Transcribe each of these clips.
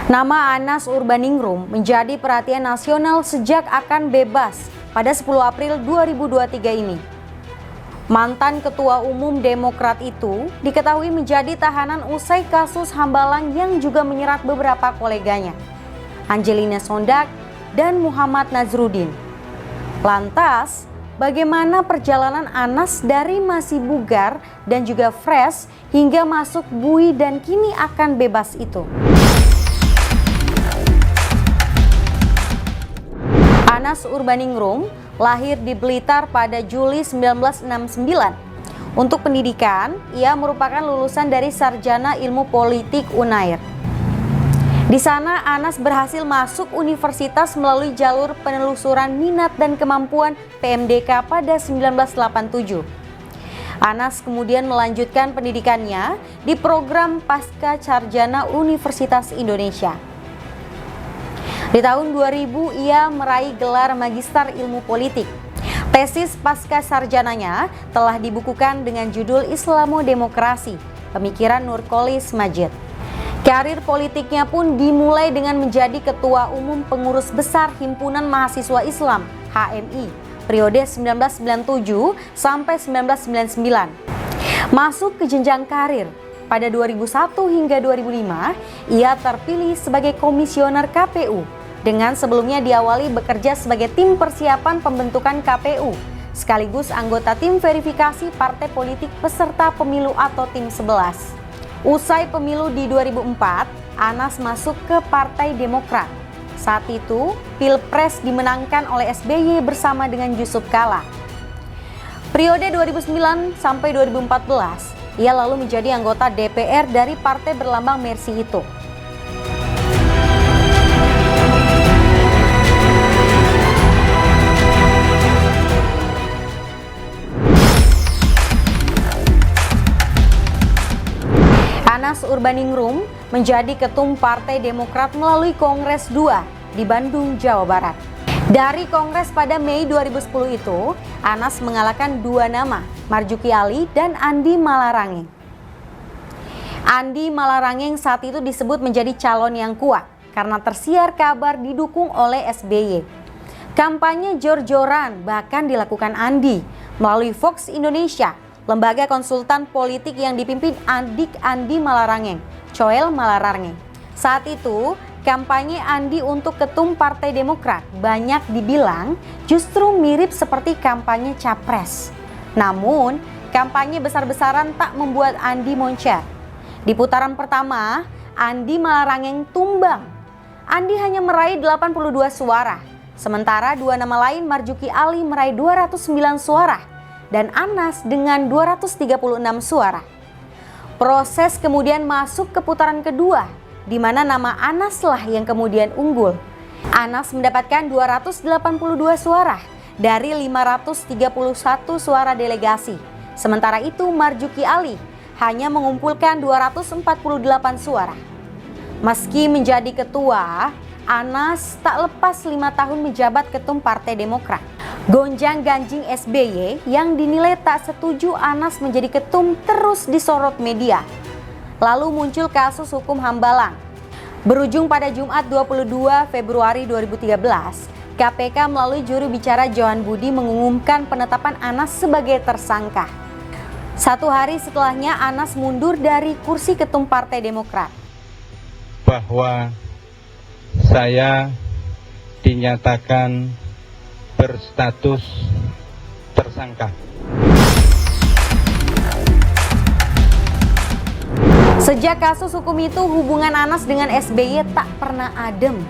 Nama Anas Urbaningrum menjadi perhatian nasional sejak akan bebas pada 10 April 2023 ini. Mantan Ketua Umum Demokrat itu diketahui menjadi tahanan usai kasus Hambalang yang juga menyerat beberapa koleganya, Angelina Sondag dan Muhammad Nazrudin. Lantas, bagaimana perjalanan Anas dari masih bugar dan juga fresh hingga masuk bui dan kini akan bebas itu? Anas Urbaningrum lahir di Blitar pada Juli 1969. Untuk pendidikan, ia merupakan lulusan dari Sarjana Ilmu Politik UNAIR. Di sana, Anas berhasil masuk universitas melalui jalur penelusuran minat dan kemampuan PMDK pada 1987. Anas kemudian melanjutkan pendidikannya di program Pasca Sarjana Universitas Indonesia. Di tahun 2000 ia meraih gelar Magister Ilmu Politik. Tesis pasca sarjananya telah dibukukan dengan judul Islamodemokrasi, Pemikiran Nurcholish Madjid. Karir politiknya pun dimulai dengan menjadi Ketua Umum Pengurus Besar Himpunan Mahasiswa Islam (HMI) periode 1997 sampai 1999. Masuk ke jenjang karir. Pada 2001 hingga 2005, ia terpilih sebagai komisioner KPU dengan sebelumnya diawali bekerja sebagai tim persiapan pembentukan KPU sekaligus anggota tim verifikasi partai politik peserta pemilu atau tim 11. Usai pemilu di 2004, Anas masuk ke Partai Demokrat. Saat itu, Pilpres dimenangkan oleh SBY bersama dengan Yusuf Kala. Periode 2009 sampai 2014, ia lalu menjadi anggota DPR dari partai berlambang Mercy itu. Anas Urbaningrum menjadi ketum Partai Demokrat melalui Kongres 2 di Bandung, Jawa Barat. Dari Kongres pada Mei 2010 itu, Anas mengalahkan dua nama, Marzuki Ali dan Andi Malarangeng. Andi Malarangeng saat itu disebut menjadi calon yang kuat karena tersiar kabar didukung oleh SBY. Kampanye jor-joran bahkan dilakukan Andi melalui Fox Indonesia, lembaga konsultan politik yang dipimpin adik Andi Malarangeng, Coel Malarangeng. Saat itu, kampanye Andi untuk ketum Partai Demokrat banyak dibilang justru mirip seperti kampanye capres. Namun, kampanye besar-besaran tak membuat Andi moncer. Di putaran pertama, Andi Malarangeng tumbang. Andi hanya meraih 82 suara, sementara dua nama lain Marzuki Ali meraih 209 suara dan Anas dengan 236 suara. Proses kemudian masuk ke putaran kedua, di mana nama Anas lah yang kemudian unggul. Anas mendapatkan 282 suara dari 531 suara delegasi. Sementara itu Marzuki Ali hanya mengumpulkan 248 suara. Meski menjadi ketua, Anas tak lepas 5 tahun menjabat ketum Partai Demokrat. Gonjang-ganjing SBY yang dinilai tak setuju Anas menjadi ketum terus disorot media. Lalu muncul kasus hukum Hambalang. Berujung pada Jumat 22 Februari 2013, KPK melalui juru bicara Johan Budi mengumumkan penetapan Anas sebagai tersangka. 1 hari setelahnya Anas mundur dari kursi ketum Partai Demokrat. Bahwa saya dinyatakan berstatus tersangka. Sejak kasus hukum itu, hubungan Anas dengan SBY tak pernah adem.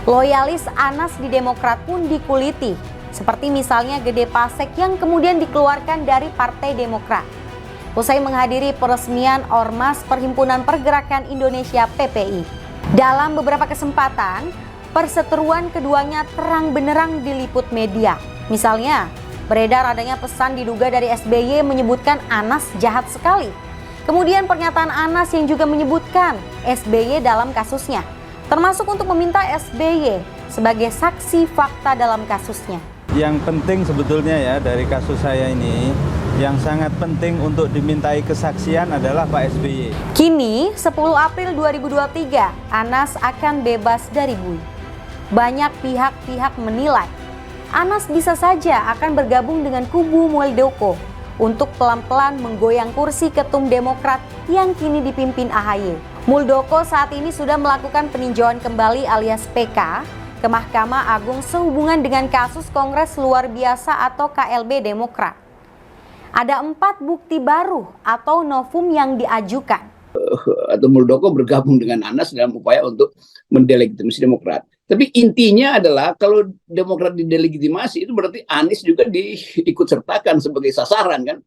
Loyalis Anas di Demokrat pun dikuliti, seperti misalnya Gede Pasek yang kemudian dikeluarkan dari Partai Demokrat. Usai menghadiri peresmian Ormas Perhimpunan Pergerakan Indonesia PPI. Dalam beberapa kesempatan, perseteruan keduanya terang benderang diliput media. Misalnya, beredar adanya pesan diduga dari SBY menyebutkan Anas jahat sekali. Kemudian pernyataan Anas yang juga menyebutkan SBY dalam kasusnya, termasuk untuk meminta SBY sebagai saksi fakta dalam kasusnya. Yang penting sebetulnya ya dari kasus saya ini, yang sangat penting untuk dimintai kesaksian adalah Pak SBY. Kini, 10 April 2023, Anas akan bebas dari BUI. Banyak pihak-pihak menilai, Anas bisa saja akan bergabung dengan kubu Muldoko untuk pelan-pelan menggoyang kursi ketum Demokrat yang kini dipimpin AHY. Muldoko saat ini sudah melakukan peninjauan kembali alias PK ke Mahkamah Agung sehubungan dengan kasus Kongres Luar Biasa atau KLB Demokrat. Ada 4 bukti baru atau novum yang diajukan. Atau Muldoko bergabung dengan Anas dalam upaya untuk mendelegitimasi Demokrat. Tapi intinya adalah kalau Demokrat didelegitimasi itu berarti Anies juga diikut sertakan sebagai sasaran kan.